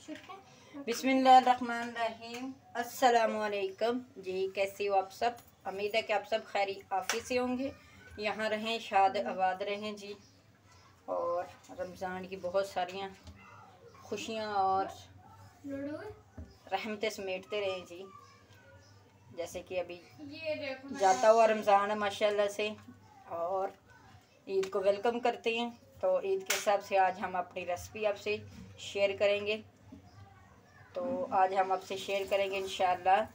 बिस्मिल्लाहिर्रहमानिर्रहीम। अस्सलामुअलैकुम जी, कैसे हो आप सब? उम्मीद है कि आप सब खैरी आफियत से होंगे, यहाँ रहें, शाद आबाद रहें जी। और रमज़ान की बहुत सारियाँ खुशियाँ और रहमतें समेटते रहें जी। जैसे कि अभी जाता हुआ रमज़ान है माशाल्लाह से, और ईद को वेलकम करते हैं। तो ईद के हिसाब से आज हम अपनी रेसिपी आपसे शेयर करेंगे। तो आज हम आपसे शेयर करेंगे इंशाअल्लाह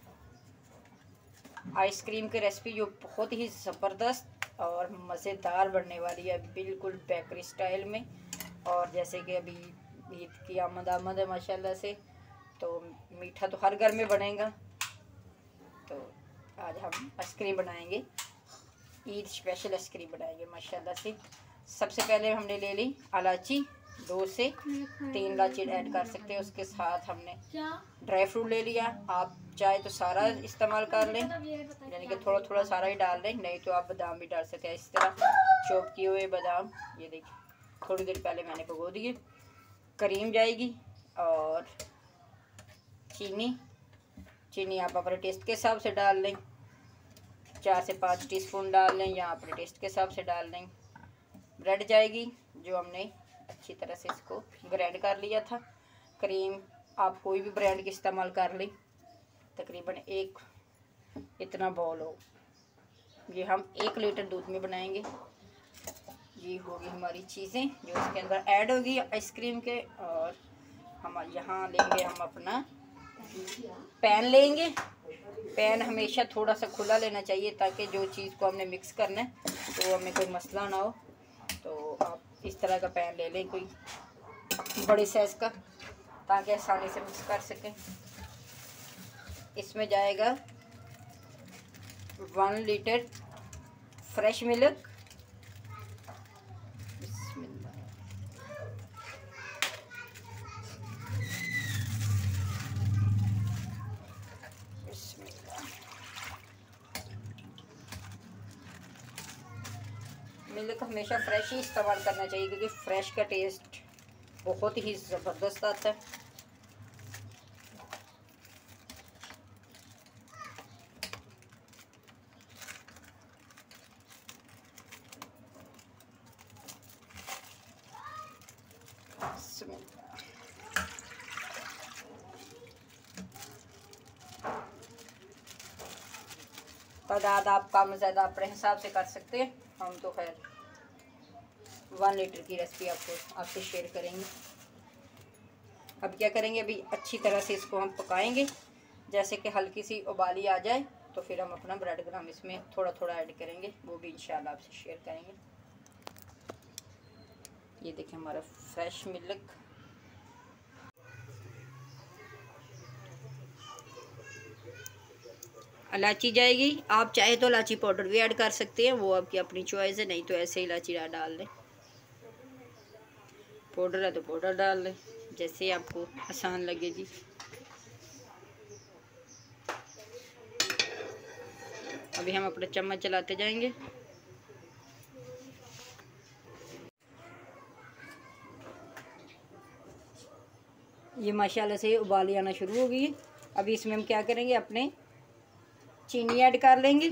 आइसक्रीम की रेसिपी, जो बहुत ही ज़बरदस्त और मज़ेदार बनने वाली है, बिल्कुल बेकरी स्टाइल में। और जैसे कि अभी ईद की आमद है माशाल्लाह से, तो मीठा तो हर घर में बनेगा। तो आज हम आइसक्रीम बनाएंगे, ईद स्पेशल आइसक्रीम बनाएंगे माशाल्लाह से। सबसे पहले हमने ले ली इलायची, 2 से 3 इलायची ऐड कर सकते हैं। उसके साथ हमने ड्राई फ्रूट ले लिया। आप चाहे तो सारा इस्तेमाल कर लें, यानी कि थोड़ा थोड़ा सारा ही डाल लें, नहीं तो आप बादाम भी डाल सकते हैं। इस तरह चॉप किए हुए बादाम, ये देखिए थोड़ी देर पहले मैंने भिगो दिए। क्रीम जाएगी और चीनी आप अपने टेस्ट के हिसाब से डाल लें, 4 से 5 टीस्पून डाल लें, या अपने टेस्ट के हिसाब से डाल लें। ब्रेड जाएगी, जो हमने अच्छी तरह से इसको ग्राइंड कर लिया था। क्रीम आप कोई भी ब्रांड की इस्तेमाल कर लें, तकरीबन एक इतना बाउल हो। ये हम 1 लीटर दूध में बनाएंगे। ये होगी हमारी चीज़ें जो इसके अंदर ऐड होगी आइसक्रीम के। और हम यहाँ लेंगे, हम अपना पैन लेंगे। पैन हमेशा थोड़ा सा खुला लेना चाहिए, ताकि जो चीज़ को हमने मिक्स करना है तो हमें कोई मसला ना हो। तो आप इस तरह का पैन ले लें, कोई बड़े साइज़ का, ताकि आसानी से मिक्स कर सकें। इसमें जाएगा 1 लीटर फ्रेश मिल्क। मिल्क हमेशा फ्रेश ही इस्तेमाल करना चाहिए, क्योंकि फ्रेश का टेस्ट बहुत ही ज़बरदस्त आता है। तादाद आप कम ज़्यादा अपने हिसाब से कर सकते हैं। हम तो खैर 1 लीटर की रेसिपी आपसे शेयर करेंगे। अब क्या करेंगे, अभी अच्छी तरह से इसको हम पकाएंगे। जैसे कि हल्की सी उबाली आ जाए तो फिर हम अपना ब्रेड क्रम्ब इसमें थोड़ा थोड़ा ऐड करेंगे, वो भी इंशाल्लाह आपसे शेयर करेंगे। ये देखिए हमारा फ्रेश मिल्क, इलायची जाएगी। आप चाहे तो इलायची पाउडर भी ऐड कर सकते हैं, वो आपकी अपनी चॉइस है, नहीं तो ऐसे ही इलायची डाल लें। पाउडर है तो पाउडर डाल लें, जैसे आपको आसान लगे जी। अभी हम अपना चम्मच चलाते जाएंगे। ये माशाल्लाह से उबाली आना शुरू हो गई है। अभी इसमें हम क्या करेंगे, अपने चीनी ऐड कर लेंगे।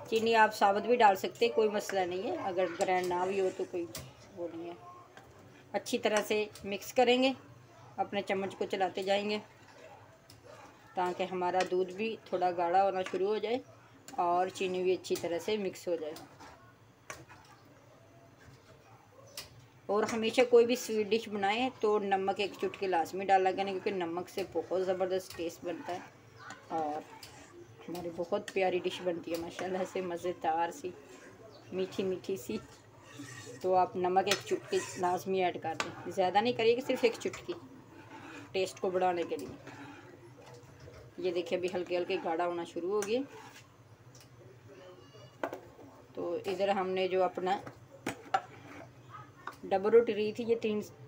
चीनी आप साबुत भी डाल सकते हैं, कोई मसला नहीं है, अगर ग्राइंड ना भी हो तो कोई वो नहीं है। अच्छी तरह से मिक्स करेंगे, अपने चम्मच को चलाते जाएंगे, ताकि हमारा दूध भी थोड़ा गाढ़ा होना शुरू हो जाए और चीनी भी अच्छी तरह से मिक्स हो जाए। और हमेशा कोई भी स्वीट डिश बनाएं तो नमक 1 चुटकी लाजमी डाला करें, क्योंकि नमक से बहुत ज़बरदस्त टेस्ट बनता है और हमारी बहुत प्यारी डिश बनती है माशाल्लाह से, मज़ेदार सी, मीठी मीठी सी। तो आप नमक 1 चुटकी लाजमी ऐड कर दें, ज़्यादा नहीं करिएगा, सिर्फ 1 चुटकी टेस्ट को बढ़ाने के लिए। ये देखिए अभी हल्के हल्के गाढ़ा होना शुरू हो गया। तो इधर हमने जो अपना डबल रोटी रही थी, ये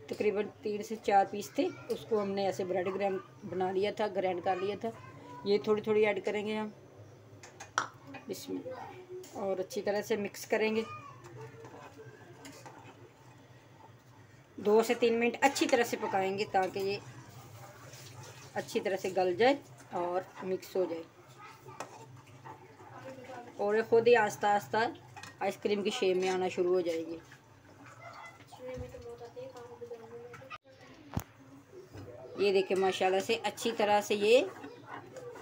तकरीबन 3 से 4 पीस थे, उसको हमने ऐसे ब्रेड ग्राइंड बना लिया था, ग्राइंड कर लिया था। ये थोड़ी थोड़ी ऐड करेंगे हम इसमें, और अच्छी तरह से मिक्स करेंगे। 2 से 3 मिनट अच्छी तरह से पकाएंगे, ताकि ये अच्छी तरह से गल जाए और मिक्स हो जाए, और ये खुद ही आस्ता आस्ता आइसक्रीम की शेप में आना शुरू हो जाएगी। ये देखिए माशाल्लाह से अच्छी तरह से ये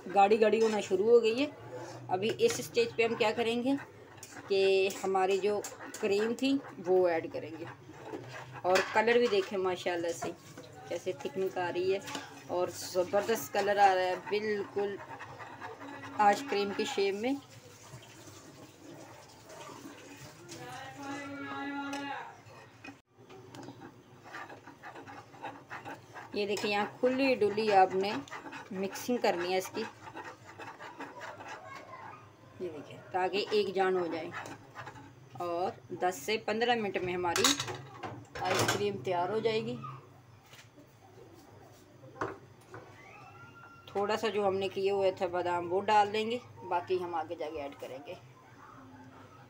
गाढ़ी गाढ़ी होना शुरू हो गई है। अभी इस स्टेज पे हम क्या करेंगे कि हमारी जो क्रीम थी वो ऐड करेंगे, और कलर भी देखें माशाल्लाह से कैसे थिकनिंग आ रही है और ज़बरदस्त कलर आ रहा है, बिल्कुल आइसक्रीम की शेप में। ये देखिए यहाँ खुली डुली आपने मिक्सिंग करनी है इसकी, ये देखिए ताकि एक जान हो जाए, और 10 से 15 मिनट में हमारी आइसक्रीम तैयार हो जाएगी। थोड़ा सा जो हमने किए हुए थे बादाम वो डाल देंगे, बाकी हम आगे जाके ऐड करेंगे।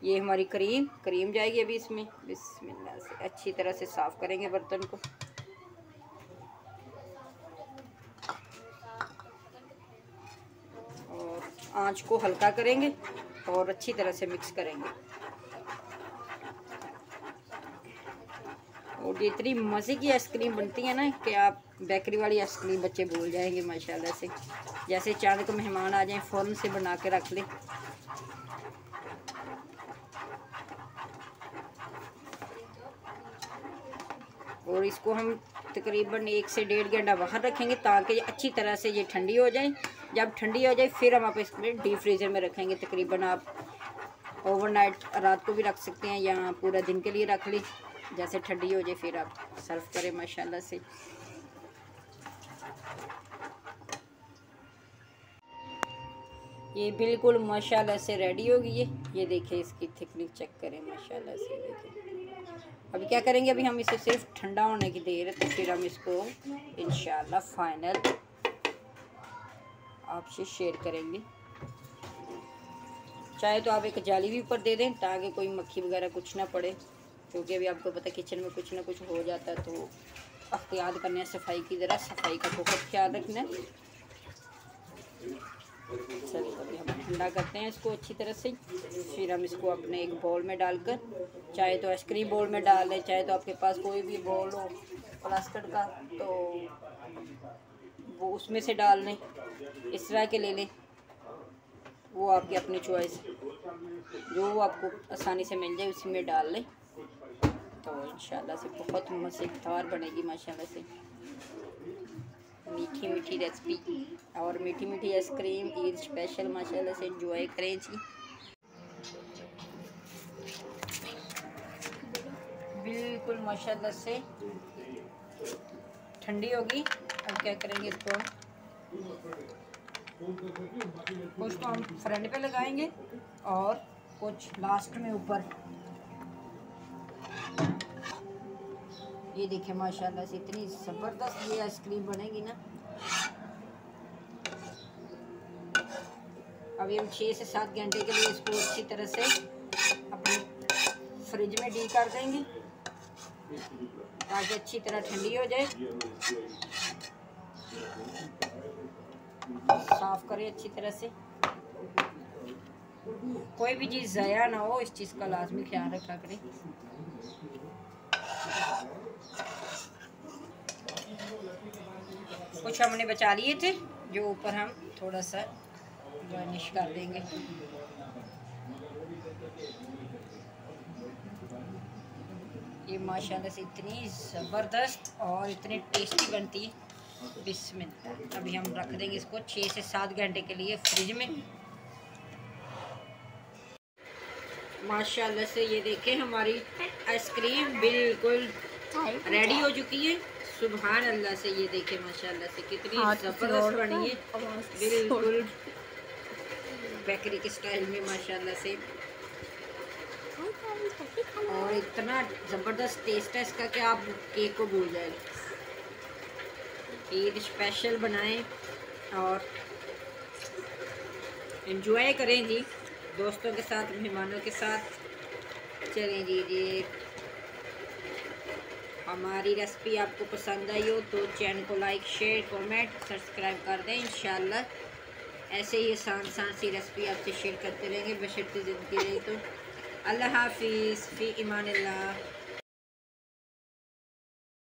ये हमारी क्रीम जाएगी अभी इसमें। बिस्मिल्लाह से अच्छी तरह से साफ़ करेंगे बर्तन को। और आंच को हल्का करेंगे और अच्छी तरह से मिक्स करेंगे। और ये इतनी मज़े की आइसक्रीम बनती है ना कि आप बेकरी वाली आइसक्रीम बच्चे भूल जाएंगे माशाल्लाह से। जैसे चांद को मेहमान आ जाएं फ़ौरन से बना के रख लें। और इसको हम तकरीबन 1 से 1.5 घंटा बाहर रखेंगे ताकि अच्छी तरह से ये ठंडी हो जाए। जब ठंडी हो जाए फिर हम आप इसमें डीप फ्रीज़र में रखेंगे। तकरीबन आप ओवरनाइट रात को भी रख सकते हैं या पूरा दिन के लिए रख ली। जैसे ठंडी हो जाए फिर आप सर्व करें माशाल्लाह से। ये बिल्कुल माशाल्लाह से रेडी हो गई है। ये देखिए इसकी थिकनेस चेक करें माशाल्लाह से। देखिए अभी क्या करेंगे, अभी हम इसे सिर्फ ठंडा होने की देर है, तो फिर हम इसको इंशाल्लाह फाइनल आपसे शेयर करेंगे। चाहे तो आप एक जाली भी ऊपर दे दें ताकि कोई मक्खी वगैरह कुछ ना पड़े, क्योंकि अभी आपको पता है किचन में कुछ ना कुछ हो जाता है, तो एहतियात करना है सफाई की, ज़रा सफाई का बहुत ख्याल रखना है। चलिए अभी हम ठंडा करते हैं इसको अच्छी तरह से। फिर हम इसको अपने एक बाउल में डालकर, चाहे तो आइसक्रीम बाउल में डाल लें, चाहे तो आपके पास कोई भी बाउल हो प्लास्टिक का तो वो उसमें से डाल लें, इस तरह के ले लें, वो आपकी अपनी चॉइस, जो आपको आसानी से मिल जाए उसी में डाल लें। तो इंशाल्लाह से बहुत मज़ेदार बनेगी माशाल्लाह से। मीठी मीठी रेसिपी और मीठी मीठी आइसक्रीम ईद स्पेशल माशाल्लाह से एंजॉय करें जी। बिल्कुल माशाल्लाह से ठंडी होगी। अब क्या करेंगे, इसको कुछ तो हम फ्रंट पे लगाएंगे और कुछ लास्ट में ऊपर। ये देखिए माशाल्लाह से इतनी ज़बरदस्त ये आइसक्रीम बनेगी ना। अभी हम 6 से 7 घंटे के लिए इसको अच्छी तरह से अपने फ्रिज में डी कर देंगे ताकि अच्छी तरह ठंडी हो जाए। साफ़ करें अच्छी तरह से, कोई भी चीज़ ज़ाया ना हो, इस चीज़ का लाजमी ख्याल रखा करें। कुछ हमने बचा लिए थे जो ऊपर हम थोड़ा सा गार्निश कर देंगे। ये माशाल्लाह से इतनी ज़बरदस्त और इतनी टेस्टी बनती है। बिस्मिल्लाह। अभी हम रख देंगे इसको 6 से 7 घंटे के लिए फ्रिज में। माशाल्लाह से ये देखें हमारी आइसक्रीम बिल्कुल रेडी हो चुकी है। सुभान अल्लाह से ये देखें माशाल्लाह से कितनी ज़बरदस्त बनी है, बिल्कुल बेकरी के स्टाइल में माशाल्लाह से। और इतना ज़बरदस्त टेस्ट है इसका कि आप केक को भूल जाएं। ईद स्पेशल बनाएं और एंजॉय करें जी, दोस्तों के साथ, मेहमानों के साथ। चलें जी जी हमारी रेसिपी आपको पसंद आई हो तो चैनल को लाइक शेयर कमेंट सब्सक्राइब कर दें। इंशाल्लाह ऐसे ही आसान सी रेसिपी आपसे शेयर करते रहेंगे बशर्ते ज़िंदगी रही तो। अल्लाह हाफिज़ फ़ी इमानिल्लाह।